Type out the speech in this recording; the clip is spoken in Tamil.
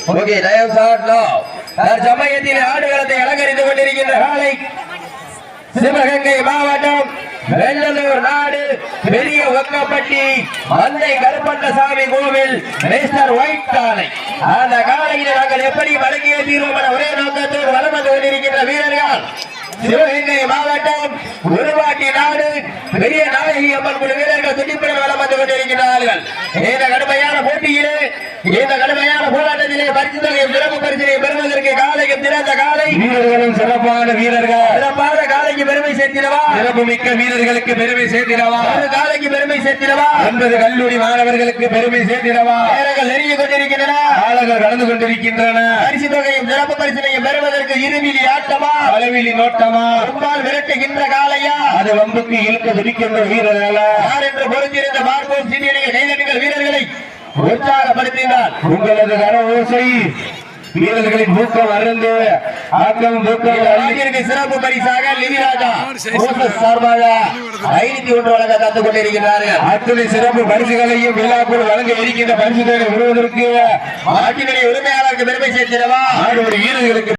ஓகே தயவு சாட்லோ சமயத்தில் ஆடுகளத்தை அலங்கரித்துக் கொண்டிருக்கின்ற காலை சிவகங்கை மாவட்டம் வெள்ளலூர் நாடு பெரிய ஒக்கப்பட்டி மந்தை கருப்பண்ணசாமி கோவில் மிஸ்டர் ஒயிட் காலை. அந்த காலையில் நாங்கள் எப்படி வழங்கிய தீர்வோம் என ஒரே நோக்கத்தோடு வலம் வந்து கொண்டிருக்கின்ற வீரர்கள் சிவகங்கை மாவட்டம் உருவாட்டி நாடு பெரிய நாயகி அம்மன் குழு வீரர்கள் துடிப்புடன் வலம் வந்து கொண்டிருக்கிறார்கள். இந்த கடுமையான போட்டியிலே இந்த கடுமையான போராட்டத்திலே பரிசு தொகையும் சிறப்பு பரிசினை பெறுவதற்கு காலையும் திறந்த காலை வீரர்களும் சிறப்பான வீரர்கள் சிறப்பான காலைக்கு பெருமை சேர்த்திடவா சிறப்பு மிக்க வீரர்களுக்கு பெருமை சேர்த்திடவா ஒரு காலைக்கு பெருமை சேர்த்திடவா 9 கல்லூரி மாணவர்களுக்கு பெருமை சேர்த்திடவா வீரர்கள் நெருங்கி கொண்டிருக்கின்றன ஆளுகள் கலந்து கொண்டிருக்கின்றன. பரிசு தொகையும் சிறப்பு பரிசினையும் பெறுவதற்கு இருவிழி ஆட்டமா அளவிலி நோட்டமா ரொம்பால் விரட்டுகின்ற காலையா அது வம்புக்கு இழுக்க துடிக்கின்ற வீரர்களா யார் என்று பொறுத்திருந்த பார்ப்போம். சீனியர்கள் கைதட்டுங்கள் வீரர்களை உற்சாகப்படுத்தினார். உங்களது கர ஓசை வீரர்களின் ஊக்கம் அருந்து ஆக்கம் சிறப்பு பரிசாக லிவிராஜா சார்பாக 501 வழங்க தந்து கொண்டிருக்கிறார்கள். அத்துணை சிறப்பு பரிசுகளையும் விழாக்குள் வழங்க இருக்கின்ற பரிசுகளை விடுவதற்கு மாட்டினுடைய உரிமையாளருக்கு பெருமை சேர்த்திடவா வீரர்களுக்கு